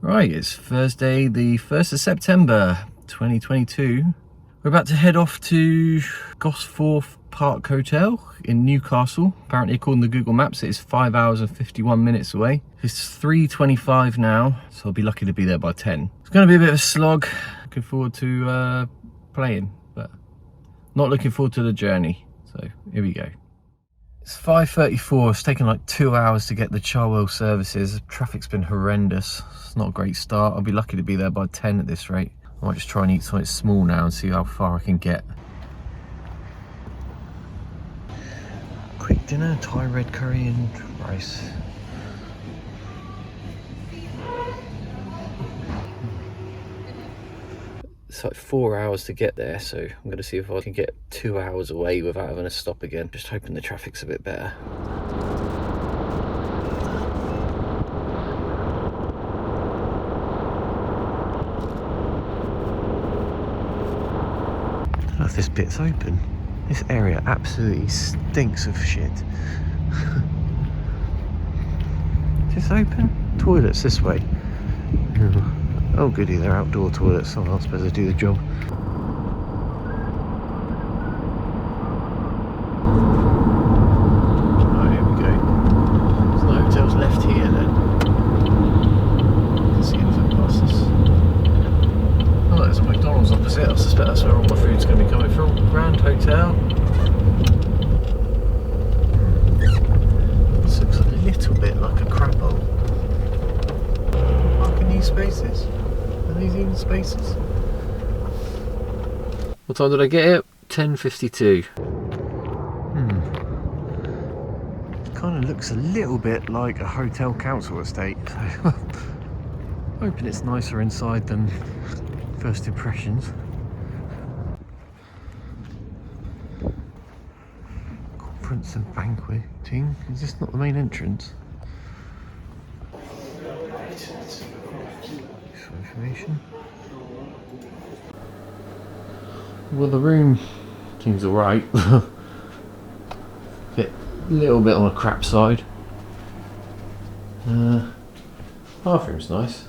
Right, it's Thursday the 1st of September 2022. We're about to head off to Gosforth Park Hotel in Newcastle. Apparently, according to Google Maps, it is 5 hours and 51 minutes away. It's 3:25 now, so I'll be lucky to be there by 10. It's going to be a bit of a slog. Looking forward to playing, but not looking forward to the journey. So here we go. It's 5:34. It's taken like 2 hours to get the Charwell services. Traffic's been horrendous. It's not a great start. I'll be lucky to be there by 10 at this rate. I might just try and eat something small now and see how far I can get. Quick dinner, Thai red curry and rice. It's like 4 hours to get there, so I'm going to see if I can get 2 hours away without having to stop again. Just hoping the traffic's a bit better. I don't know if this bit's open. This area absolutely stinks of shit. Is this open? Toilets this way. Oh goody, they're outdoor toilets. Someone else better do the job. Oh, here we go. So the hotel's left here then. You can see anything past us. Oh, there's a McDonald's opposite. I suspect that's where all my food's going to be coming from. Grand Hotel. This looks a little bit like a crab hole. Parking these spaces. Are these even spaces? What time did I get here? 10:52. Kind of looks a little bit like a hotel council estate. So hoping it's nicer inside than first impressions. Conference and banqueting. Is this not the main entrance? Information. Well, the room seems alright. A little bit on the crap side. Bathroom's nice.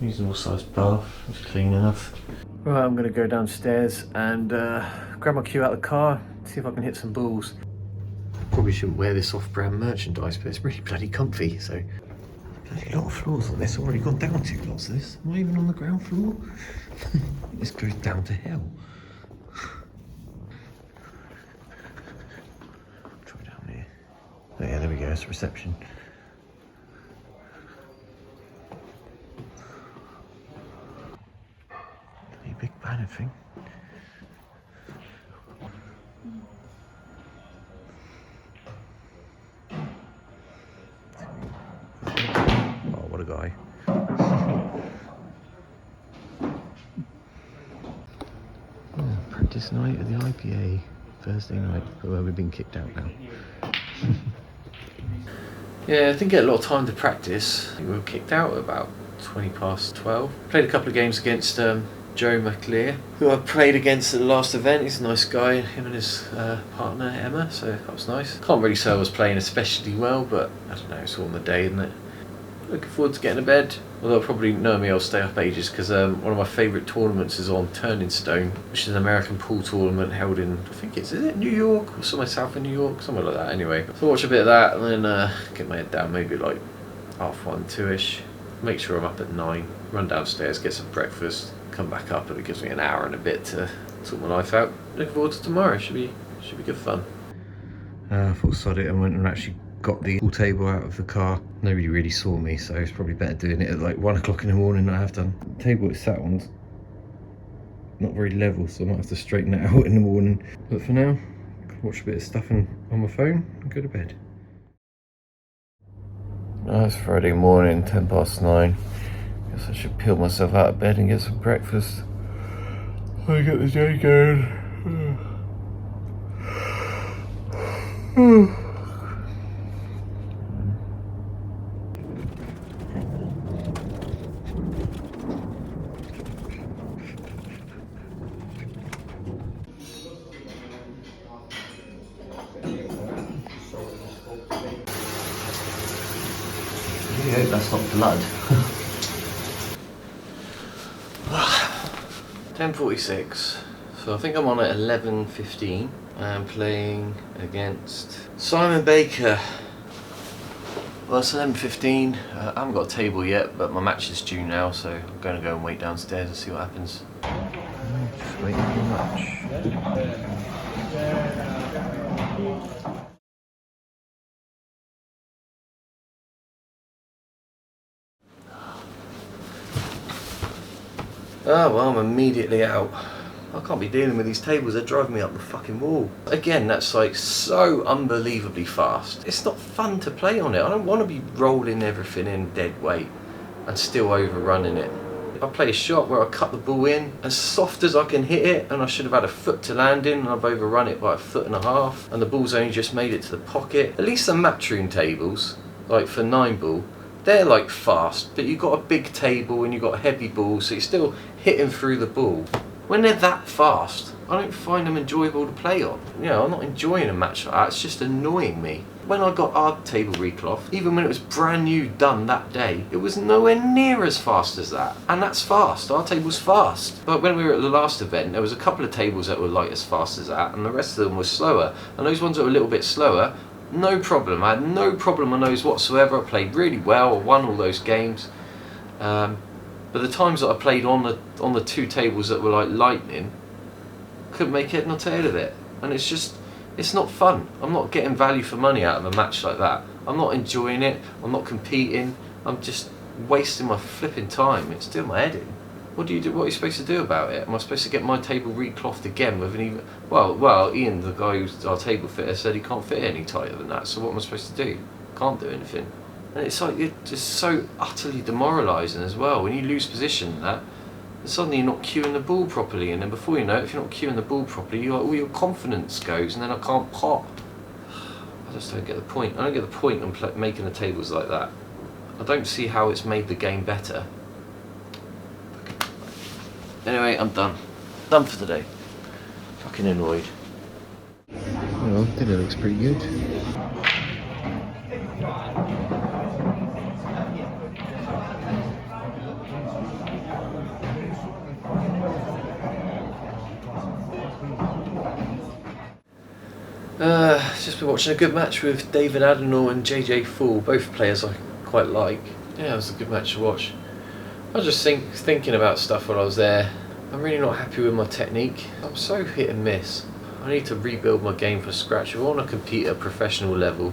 Reasonable sized bath. It's clean enough. Right, I'm going to go downstairs and grab my cue out of the car. See if I can hit some balls. Probably shouldn't wear this off-brand merchandise, but it's really bloody comfy. So. A lot of floors on this. I've already gone down 2 lots of this. Am I even on the ground floor? This goes down to hell. Try down here. Oh yeah, there we go. It's reception. A big banner thing. What a guy. Practice night at the IPA. Thursday night, where we've been kicked out now. Yeah, I didn't get a lot of time to practice. I think we were kicked out at about 12:20. Played a couple of games against Joe McAleer, who I played against at the last event. He's a nice guy, him and his partner Emma, so that was nice. Can't really say I was playing especially well, but I don't know, it's all in the day, isn't it? Looking forward to getting to bed. Although probably know me, I'll stay up ages because one of my favourite tournaments is on Turning Stone, which is an American pool tournament held in, I think is it New York or somewhere south of New York, somewhere like that anyway. So watch a bit of that and then get my head down maybe like 1:30, 2ish. Make sure I'm up at 9, run downstairs, get some breakfast, come back up, and it gives me an hour and a bit to sort my life out. Looking forward to tomorrow. Should be good fun. I thought sod it and went and actually got the pool table out of the car. Nobody really saw me, so it's probably better doing it at like 1 o'clock in the morning than I have done. The table it's sat on's not very level, so I might have to straighten it out in the morning. But for now, watch a bit of stuff on my phone and go to bed. It's Friday morning, 9:10. Guess I should peel myself out of bed and get some breakfast. I get the day going. really hope that's not blood. 10:46. So I think I'm on at 11:15 and playing against Simon Baker. Well, it's 11:15. I haven't got a table yet, but my match is due now, so I'm going to go and wait downstairs and see what happens. Just waiting for the match. Oh well, I'm immediately out. I can't be dealing with these tables, they're driving me up the fucking wall. Again, that's like so unbelievably fast. It's not fun to play on it. I don't want to be rolling everything in dead weight and still overrunning it. I play a shot where I cut the ball in as soft as I can hit it, and I should have had a foot to land in, and I've overrun it by 1.5 feet, and the ball's only just made it to the pocket. At least the matchroom tables, like for 9-ball, they're like fast, but you've got a big table and you've got a heavy ball, so you're still hitting through the ball. When they're that fast, I don't find them enjoyable to play on. You know, I'm not enjoying a match like that, it's just annoying me. When I got our table recloth, even when it was brand new done that day, it was nowhere near as fast as that. And that's fast, our table's fast. But when we were at the last event, there was a couple of tables that were like as fast as that, and the rest of them were slower. And those ones that were a little bit slower, no problem. I had no problem on those whatsoever. I played really well, I won all those games. But the times that I played on the 2 tables that were like lightning, couldn't make head nor tail of it. And it's just, it's not fun. I'm not getting value for money out of a match like that. I'm not enjoying it, I'm not competing, I'm just wasting my flipping time. It's doing my head in. What do you do? What are you supposed to do about it? Am I supposed to get my table reclothed again with an even... Well, Ian, the guy who's our table fitter, said he can't fit it any tighter than that, so what am I supposed to do? Can't do anything. And it's like, it's just so utterly demoralising as well. When you lose position and that, and suddenly you're not cueing the ball properly, and then before you know it, if you're not cueing the ball properly, all your confidence goes, and then I can't pop. I just don't get the point. I don't get the point in making the tables like that. I don't see how it's made the game better. Anyway, I'm done. Done for today. Fucking annoyed. Well, dinner looks pretty good. Just been watching a good match with David Adenor and JJ Fool, both players I quite like. Yeah, it was a good match to watch. I was just thinking about stuff while I was there. I'm really not happy with my technique. I'm so hit and miss. I need to rebuild my game from scratch. If I want to compete at a professional level,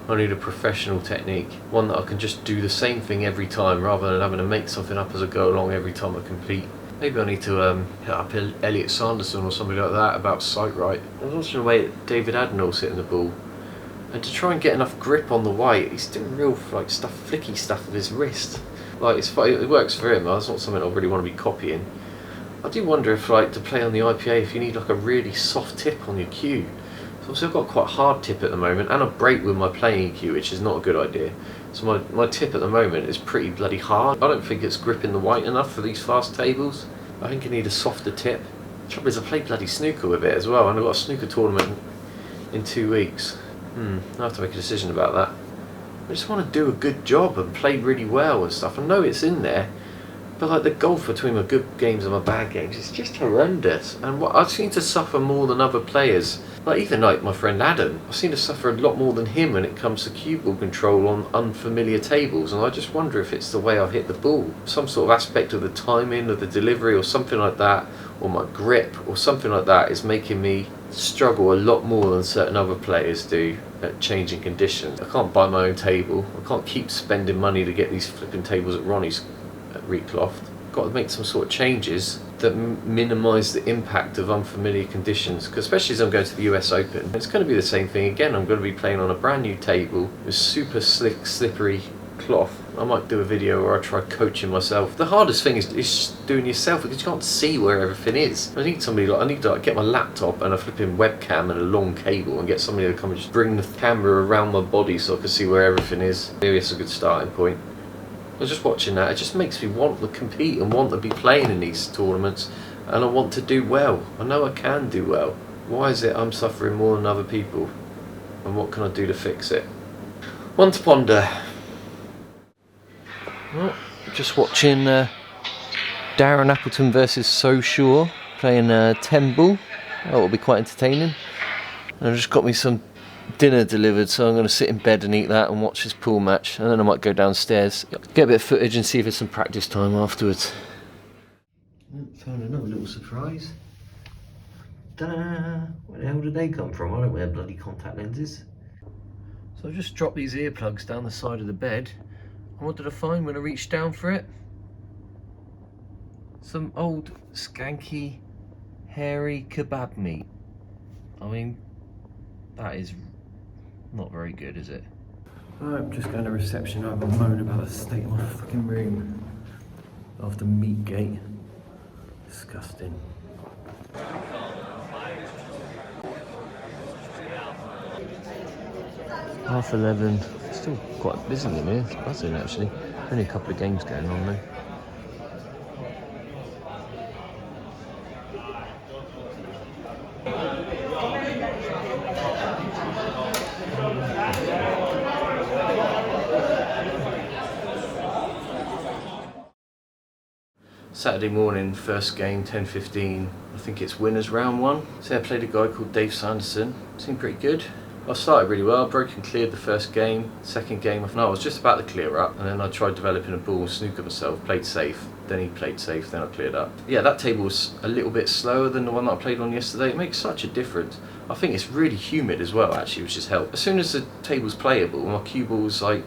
I need a professional technique. One that I can just do the same thing every time rather than having to make something up as I go along every time I compete. Maybe I need to hit up Elliot Sanderson or somebody like that about sight right. I was watching the way David Adenor hitting the ball, and to try and get enough grip on the white, he's doing real like flicky stuff with his wrist. Like it works for him. That's not something I really want to be copying. I do wonder if, like, to play on the IPA, if you need like a really soft tip on your cue. So obviously I've got quite a hard tip at the moment, and I break with my playing cue, which is not a good idea. So my tip at the moment is pretty bloody hard. I don't think it's gripping the white enough for these fast tables. I think I need a softer tip. The trouble is I play bloody snooker with it as well, and I've got a snooker tournament in 2 weeks. I'll have to make a decision about that. I just want to do a good job and play really well and stuff. I know it's in there, but like the gulf between my good games and my bad games is just horrendous. And what I seem to suffer more than other players. Like even like my friend Adam, I seem to suffer a lot more than him when it comes to cue ball control on unfamiliar tables, and I just wonder if it's the way I hit the ball. Some sort of aspect of the timing of the delivery or something like that, or my grip or something like that is making me struggle a lot more than certain other players do at changing conditions. I can't buy my own table, I can't keep spending money to get these flipping tables at Ronnie's reclothed. Got to make some sort of changes that minimise the impact of unfamiliar conditions, because especially as I'm going to the US Open, it's going to be the same thing again. I'm going to be playing on a brand new table with super slick, slippery cloth. I might do a video where I try coaching myself. The hardest thing is doing yourself, because you can't see where everything is. I need somebody I need to get my laptop and a flipping webcam and a long cable and get somebody to come and just bring the camera around my body so I can see where everything is. Maybe it's a good starting point. I was just watching that, it just makes me want to compete and want to be playing in these tournaments, and I want to do well. I know I can do well. Why is it I'm suffering more than other people? And what can I do to fix it? One to ponder. Well, just watching Darren Appleton versus So Shaw playing 10 ball. That will be quite entertaining. And I've just got me some dinner delivered, so I'm going to sit in bed and eat that and watch this pool match, and then I might go downstairs, get a bit of footage and see if there's some practice time afterwards. Found another little surprise. Ta-da! Where the hell did they come from? I don't wear bloody contact lenses. So I just dropped these earplugs down the side of the bed, and what did I find when I reached down for it? Some old skanky hairy kebab meat. I mean, that is not very good, is it? I'm just going to reception. I've got to moan about the state of my fucking room after Meatgate. Disgusting. 11:30. Still quite busy in here. It's buzzing actually. Only a couple of games going on though. Saturday morning, first game, 10:15. I think it's winners round 1. So I played a guy called Dave Sanderson. Seemed pretty good. I started really well, broke and cleared the first game. Second game, I was just about to clear up, and then I tried developing a ball, snookered myself, played safe. Then he played safe, then I cleared up. Yeah, that table was a little bit slower than the one that I played on yesterday. It makes such a difference. I think it's really humid as well, actually, which has helped. As soon as the table's playable, my cue ball was like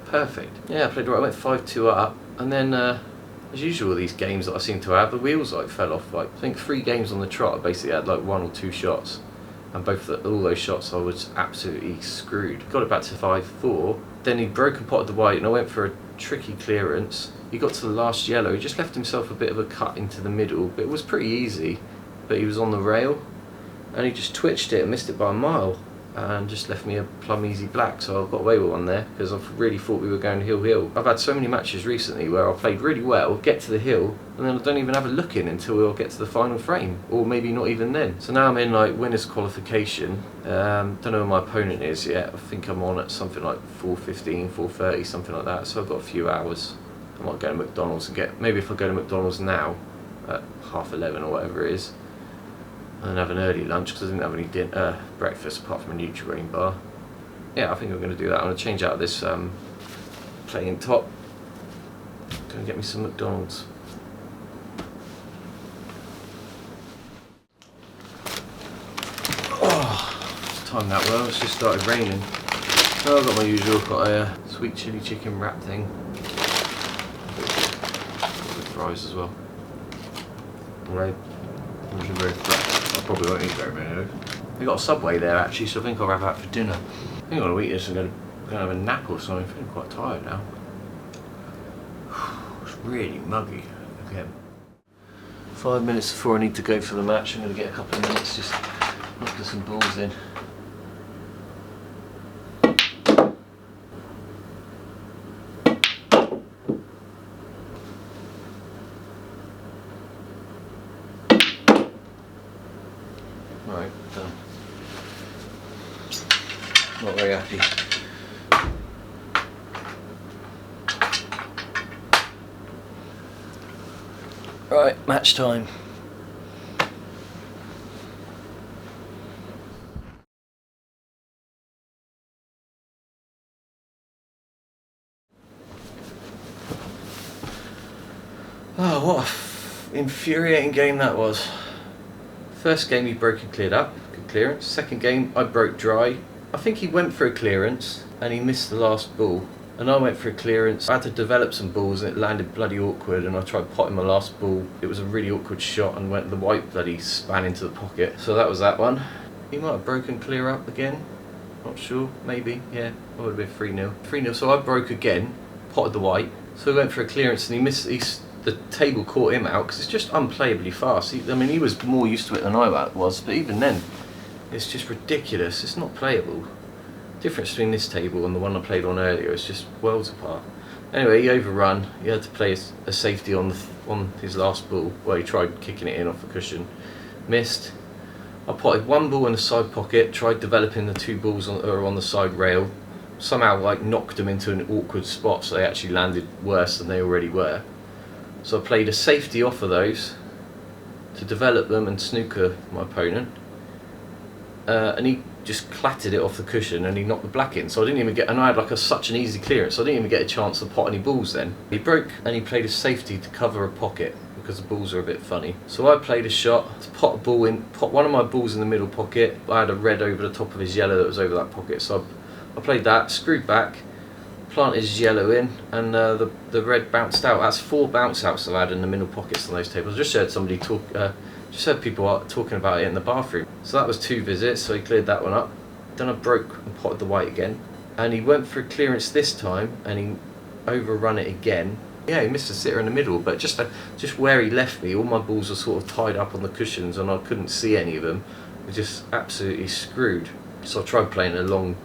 perfect. Yeah, I played right. I went 5-2 up, and then as usual, these games that I seem to have, the wheels like fell off. Like I think 3 games on the trot, I basically had like 1 or 2 shots, and all those shots I was absolutely screwed. Got it back to 5-4. Then he broke and potted the white, and I went for a tricky clearance. He got to the last yellow. He just left himself a bit of a cut into the middle, but it was pretty easy. But he was on the rail, and he just twitched it and missed it by a mile, and just left me a plumb easy black. So I got away with one there because I really thought we were going hill. I've had so many matches recently where I played really well, get to the hill, and then I don't even have a look in until I get to the final frame, or maybe not even then. So now I'm in like winners qualification. Don't know who my opponent is yet. I think I'm on at something like 4:15, 4:30, something like that. So I've got a few hours. I might go to McDonald's and maybe if I go to McDonald's now at 11:30 or whatever it is, and have an early lunch because I didn't have any breakfast apart from a Nutri-Grain bar. Yeah, I think I'm going to do that. I'm going to change out this plain top. Going to get me some McDonald's. Oh, it's timed that well. It's just started raining. So I've got my usual, got a sweet chili chicken wrap thing. With fries as well. Right. Very fresh. I probably won't eat very many though. They got a Subway there actually, so I think I'll have that for dinner. I think I'm going to eat this and going to have a nap or something. I'm feeling quite tired now. It's really muggy again. 5 minutes before I need to go for the match. I'm going to get a couple of minutes just knocking some balls in. Right, done. Not very happy. Right, match time. Oh, what a infuriating game that was. First game he broke and cleared up, good clearance. Second game I broke dry. I think he went for a clearance and he missed the last ball. And I went for a clearance. I had to develop some balls and it landed bloody awkward, and I tried potting my last ball. It was a really awkward shot and the white bloody span into the pocket. So that was that one. He might have broken clear up again. Not sure, maybe, yeah. I would have been 3-0. 3-0, so I broke again, potted the white. So he went for a clearance and he missed, the table caught him out because it's just unplayably fast. I mean, he was more used to it than I was, but even then, it's just ridiculous. It's not playable. The difference between this table and the one I played on earlier is just worlds apart. Anyway, he overrun. He had to play a safety on his last ball. Well, he tried kicking it in off the cushion, missed. I potted one ball in the side pocket, tried developing the 2 balls that are on the side rail. somehow like knocked them into an awkward spot, so they actually landed worse than they already were. So I played a safety off of those to develop them and snooker my opponent, and he just clattered it off the cushion and he knocked the black in. So I didn't even get, and I had like such an easy clearance, so I didn't even get a chance to pot any balls then. He broke and he played a safety to cover a pocket because the balls are a bit funny. So I played a shot to pot a ball in, pot one of my balls in the middle pocket. I had a red over the top of his yellow that was over that pocket, so I played that, screwed back, planted his yellow in, and the red bounced out. That's 4 bounce outs I've had in the middle pockets on those tables. I just heard somebody talk, just heard people talking about it in the bathroom. So that was 2 visits, so he cleared that one up. Then I broke and potted the white again, and he went for a clearance this time, and he overrun it again. Yeah, he missed a sitter in the middle, but just where he left me, all my balls were sort of tied up on the cushions, and I couldn't see any of them. It was just absolutely screwed. So I tried playing a long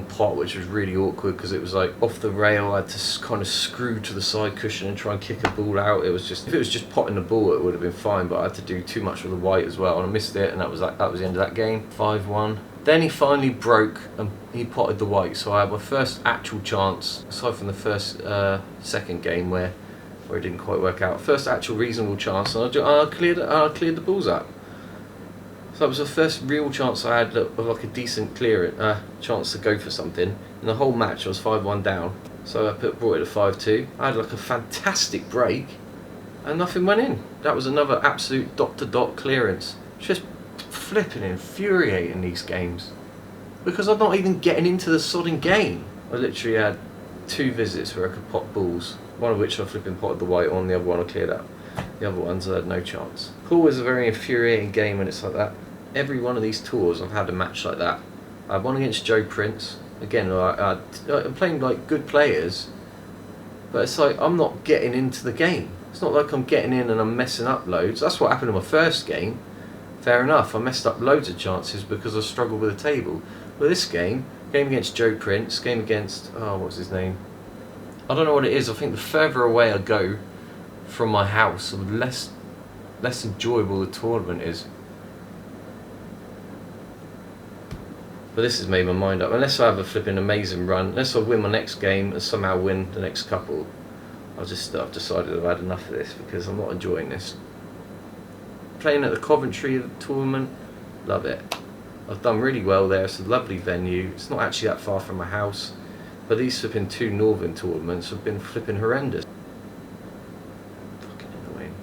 pot, which was really awkward because it was like off the rail. I had to kind of screw to the side cushion and try and kick a ball out. It was just, if it was just potting the ball, it would have been fine, but I had to do too much with the white as well, and I missed it, and that was the end of that game. 5-1. Then he finally broke and he potted the white, so I had my first actual chance, aside from the first second game where it didn't quite work out. First actual reasonable chance, and I cleared the balls up. So that was the first real chance I had of like a decent chance to go for something. In the whole match I was 5-1 down, so I brought it to 5-2. I had like a fantastic break and nothing went in. That was another absolute dot-to-dot clearance. Just flipping infuriating these games because I'm not even getting into the sodding game. I literally had 2 visits where I could pot balls, one of which I flipping potted the white on, the other one I cleared up. The other ones I had no chance. Pool is a very infuriating game when it's like that. Every one of these tours I've had a match like that. I had one against Joe Prince. Again, I'm playing like good players, but it's like I'm not getting into the game. It's not like I'm getting in and I'm messing up loads. That's what happened in my first game. Fair enough, I messed up loads of chances because I struggled with the table. But this game against Joe Prince, game against, what's his name? I don't know what it is. I think the further away I go from my house, the less enjoyable the tournament is. But this has made my mind up. Unless I have a flipping amazing run, unless I win my next game and somehow win the next couple, I've decided I've had enough of this because I'm not enjoying this. Playing at the Coventry tournament, love it. I've done really well there. It's a lovely venue. It's not actually that far from my house, but these flipping 2 northern tournaments have been flipping horrendous. Fucking annoying.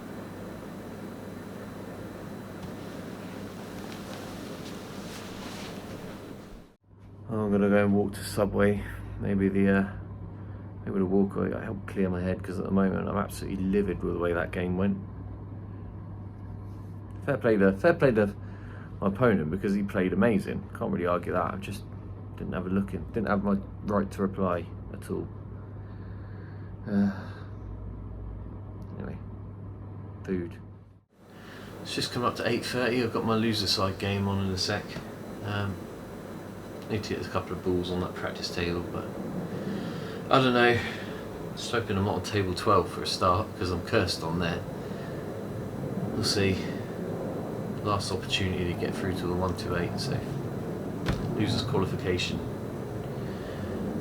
I'm gonna go and walk to Subway. Maybe the walk will help clear my head because at the moment I'm absolutely livid with the way that game went. Fair play to my opponent because he played amazing. Can't really argue that. I just didn't have a look in. Didn't have my right to reply at all. Anyway, food. It's just come up to 8:30. I've got my loser side game on in a sec. Need to get a couple of balls on that practice table, but I don't know. Just hoping I'm not on table 12 for a start because I'm cursed on there. We'll see. Last opportunity to get through to the 128, so losers qualification.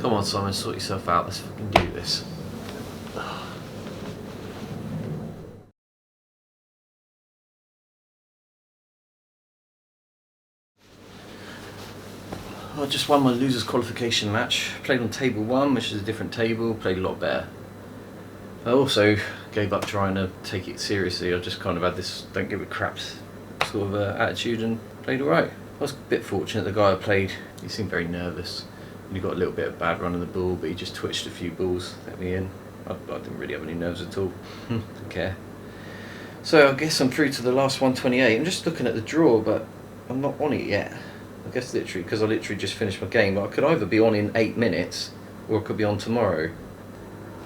Come on, Simon, sort yourself out. Let's fucking do this. I just won my losers qualification match. Played on table 1, which is a different table. Played a lot better. I also gave up trying to take it seriously. I just kind of had this don't give a crap sort of attitude and played alright. I was a bit fortunate. The guy I played, he seemed very nervous and he got a little bit of bad run of the ball, but he just twitched a few balls, let me in. I didn't really have any nerves at all. Didn't care. So I guess I'm through to the last 128. I'm just looking at the draw, but I'm not on it yet. I guess literally because I literally just finished my game, but I could either be on in 8 minutes or I could be on tomorrow.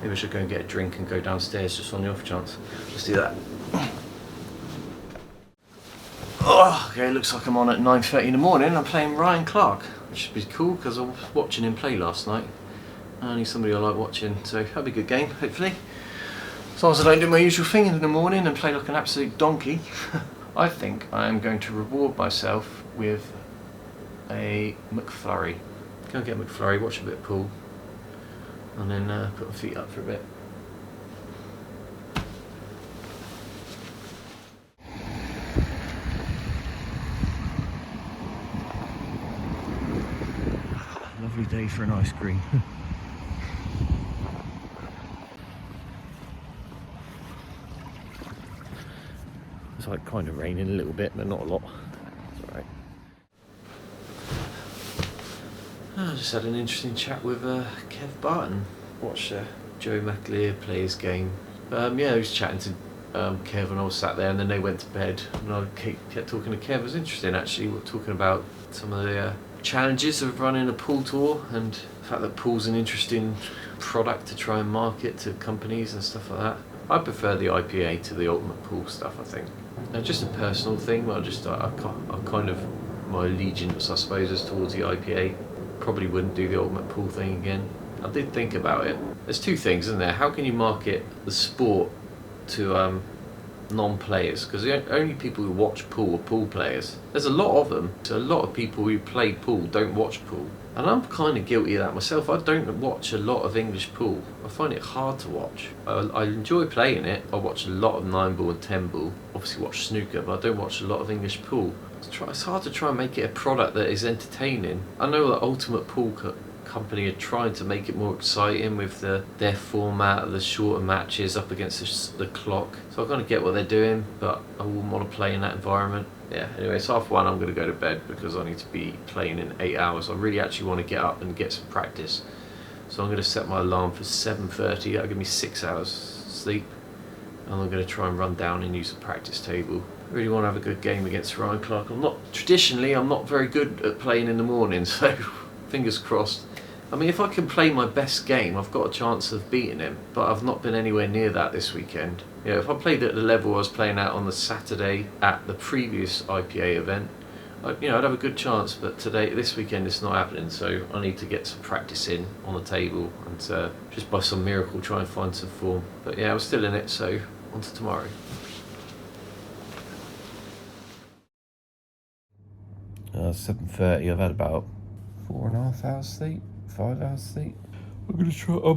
Maybe I should go and get a drink and go downstairs just on the off chance. Let's do that. Oh, okay, looks like I'm on at 9:30 in the morning. I'm playing Ryan Clark, which should be cool because I was watching him play last night. And he's somebody I like watching, so that'll be a good game, hopefully. As long as I don't do my usual thing in the morning and play like an absolute donkey. I think I am going to reward myself with a McFlurry. go and get a McFlurry, watch a bit of pool, and then put my feet up for a bit. Lovely day for an ice cream. It's like kind of raining a little bit, but not a lot. It's alright. I just had an interesting chat with Kev Barton. Watched Joe McAleer play his game. I was chatting to Kev and I was sat there, and then they went to bed and I kept talking to Kev. It was interesting actually. We're talking about some of the challenges of running a pool tour and the fact that pool's an interesting product to try and market to companies and stuff like that. I prefer the IPA to the ultimate pool stuff, I think. Just a personal thing, I kind of, my allegiance I suppose is towards the IPA. Probably wouldn't do the ultimate pool thing again. I did think about it. There's two things, isn't there? How can you market the sport to non-players? Because the only people who watch pool are pool players. There's a lot of them. So a lot of people who play pool don't watch pool. And I'm kind of guilty of that myself. I don't watch a lot of English pool. I find it hard to watch. I enjoy playing it. I watch a lot of 9-ball and 10-ball. Obviously watch snooker, but I don't watch a lot of English pool. It's hard to try and make it a product that is entertaining. I know that Ultimate Pool Company are trying to make it more exciting with their format of the shorter matches up against the clock. So I kind of get what they're doing, but I wouldn't want to play in that environment. Yeah, anyway, it's 1:30. I'm going to go to bed because I need to be playing in 8 hours. I really actually want to get up and get some practice. So I'm going to set my alarm for 7:30. That'll give me 6 hours sleep. And I'm going to try and run down and use the practice table. I really want to have a good game against Ryan Clark. I'm not very good at playing in the morning, so fingers crossed. I mean, if I can play my best game, I've got a chance of beating him, but I've not been anywhere near that this weekend. If I played at the level I was playing at on the Saturday at the previous IPA event, I'd have a good chance, but this weekend it's not happening, so I need to get some practice in on the table and just by some miracle try and find some form. But yeah, I'm still in it, so on to tomorrow. $7:30, I've had about 4.5 hours sleep, 5 hours sleep. I'm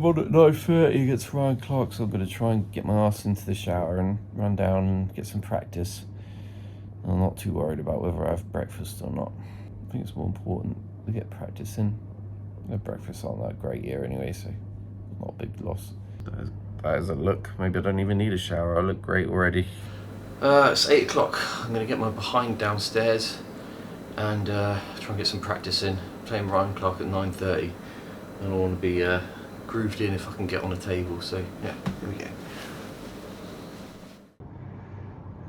on at 9:30 against Ryan Clark, so I'm going to try and get my ass into the shower and run down and get some practice. I'm not too worried about whether I have breakfast or not. I think it's more important to get practice in. The breakfasts aren't that great here anyway, so not a big loss. As bad as I look, maybe I don't even need a shower, I look great already. It's 8 o'clock, I'm going to get my behind downstairs and try and get some practice in. Playing Ryan Clark at 9:30, and I want to be grooved in if I can get on the table, so yeah, here we go.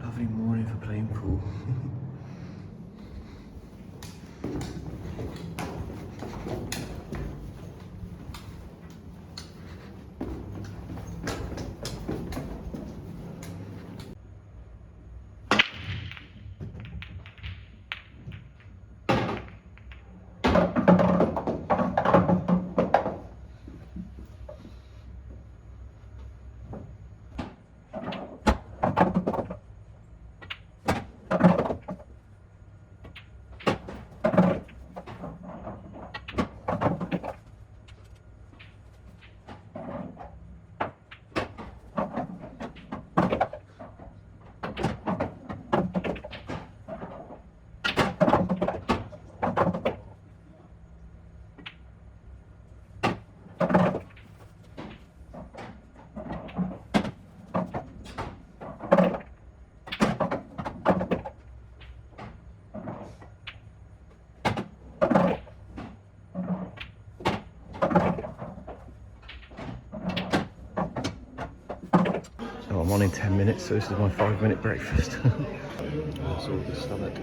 Lovely morning for playing pool. So I'm on in 10 minutes, so this is my 5-minute breakfast. That's all the stomach.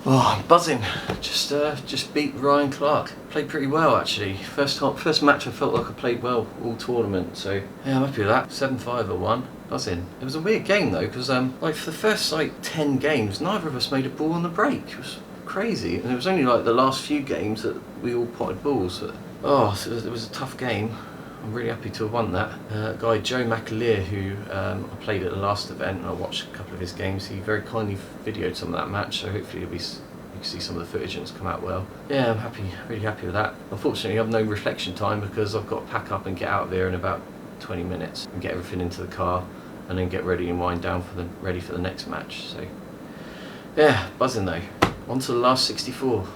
Oh, I'm buzzing. Just beat Ryan Clark. Played pretty well actually. First match I felt like I played well all tournament. So yeah, I'm happy with that. 7-5 I won. Buzzing. It was a weird game though, because like for the first like 10 games, neither of us made a ball on the break. It was crazy, and it was only like the last few games that we all potted balls. But, so it was a tough game. I'm really happy to have won that. Guy Joe McAleer, who I played at the last event, and I watched a couple of his games. He very kindly videoed some of that match, so hopefully you can see some of the footage and it's come out well. Yeah, I'm happy, really happy with that. Unfortunately, I have no reflection time because I've got to pack up and get out of here in about 20 minutes and get everything into the car, and then get ready and wind down ready for the next match. So yeah, buzzing though. On to the last 64.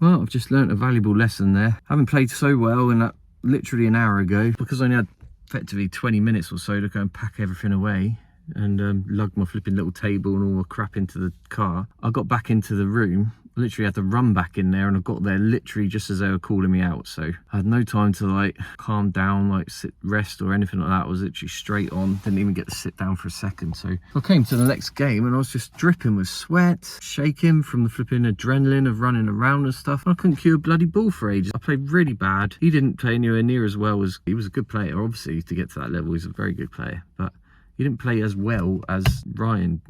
Well, I've just learnt a valuable lesson there. Having played so well in that literally an hour ago, because I only had effectively 20 minutes or so to go and pack everything away and lug my flipping little table and all the crap into the car, I got back into the room. Literally had to run back in there, and I got there literally just as they were calling me out, so I had no time to like calm down, like rest or anything like that. I was literally straight on, didn't even get to sit down for a second. So I came to the next game and I was just dripping with sweat, shaking from the flipping adrenaline of running around and stuff. I couldn't cue a bloody ball for ages. I played really bad. He didn't play anywhere near as well as, he was a good player obviously to get to that level. He's a very good player, but he didn't play as well as Ryan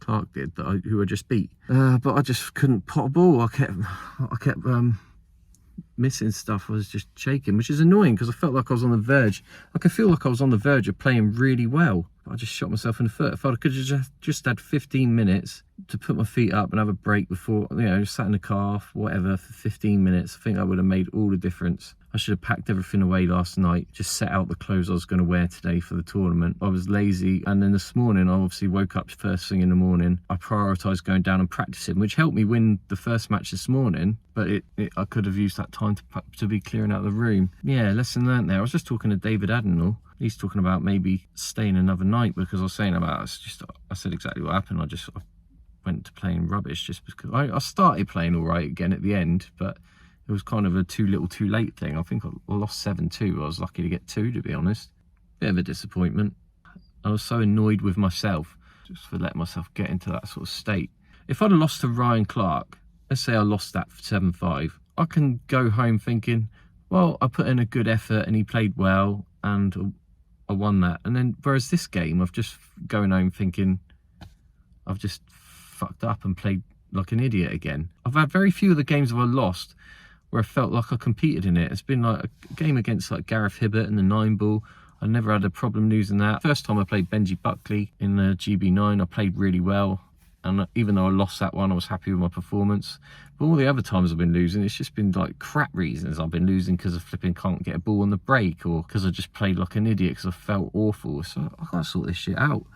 Clark did, who I just beat. But I just couldn't pot a ball. I kept missing stuff. I was just shaking, which is annoying because I felt like I was on the verge. I could feel like I was on the verge of playing really well. I just shot myself in the foot. I felt I could have just had 15 minutes to put my feet up and have a break before, you know, sat in the car, whatever, for 15 minutes. I think that would have made all the difference. I should have packed everything away last night, just set out the clothes I was going to wear today for the tournament. I was lazy, and then this morning I obviously woke up first thing in the morning. I prioritised going down and practicing, which helped me win the first match this morning, but I could have used that time to be clearing out the room. Yeah, lesson learnt there. I was just talking to David Adenall. He's talking about maybe staying another night, because I was saying about, I said exactly what happened. I went to playing rubbish just because I started playing all right again at the end, but it was kind of a too little too late thing. I think I lost 7-2. I was lucky to get 2, to be honest. Bit of a disappointment. I was so annoyed with myself just for letting myself get into that sort of state. If I'd have lost to Ryan Clark, let's say I lost that 7-5, I can go home thinking, well, I put in a good effort and he played well and I won that. And then, whereas this game, I've just going home thinking, I've just fucked up and played like an idiot again. I've had very few of the games that I lost where I felt like I competed in it. It's been like a game against like Gareth Hibbert in the 9-ball. I never had a problem losing that. First time I played Benji Buckley in the GB9, I played really well. And even though I lost that one, I was happy with my performance. But all the other times I've been losing, it's just been like crap reasons. I've been losing because I flipping can't get a ball on the break, or because I just played like an idiot because I felt awful. So I gotta sort this shit out.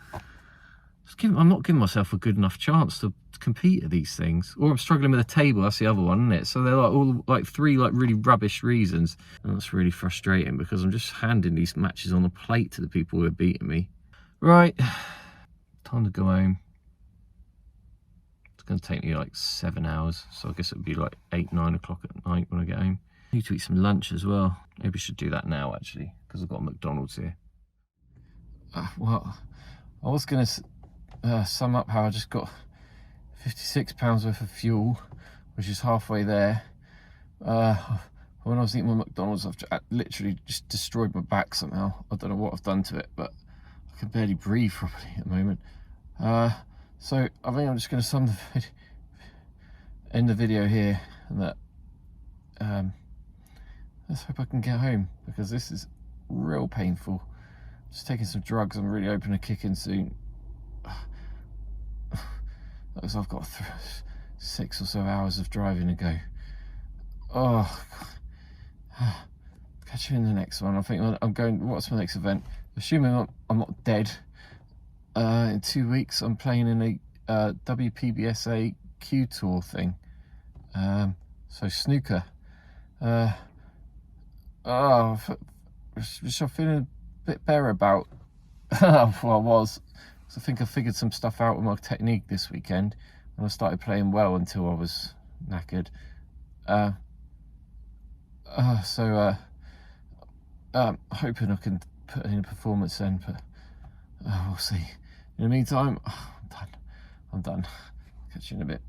I'm not giving myself a good enough chance to compete at these things. Or I'm struggling with a table, that's the other one, isn't it? So they're like all like 3 like really rubbish reasons. And that's really frustrating because I'm just handing these matches on a plate to the people who are beating me. Right, time to go home. It's going to take me like 7 hours, so I guess it'll be like 8-9 o'clock at night when I get home. I need to eat some lunch as well. Maybe I should do that now actually, because I've got a McDonald's here. Well, I was going to sum up how I just got £56 worth of fuel, which is halfway there. When I was eating my McDonald's, I've literally just destroyed my back somehow. I don't know what I've done to it, but I can barely breathe properly at the moment. So I think I'm just going to end the video here, and that let's hope I can get home, because this is real painful. Just taking some drugs. I'm really hoping to kick in soon. Because I've got 6 or so hours of driving to go. Oh, God. Catch you in the next one. I think I'm going. What's my next event? Assuming I'm not dead. In 2 weeks, I'm playing in a WPBSA Q Tour thing. So snooker. Which I'm feeling a bit better about. Well, I was. So I think I figured some stuff out with my technique this weekend, and I started playing well until I was knackered. Hoping I can put in a performance then, but we'll see. In the meantime, I'm done. Catch you in a bit.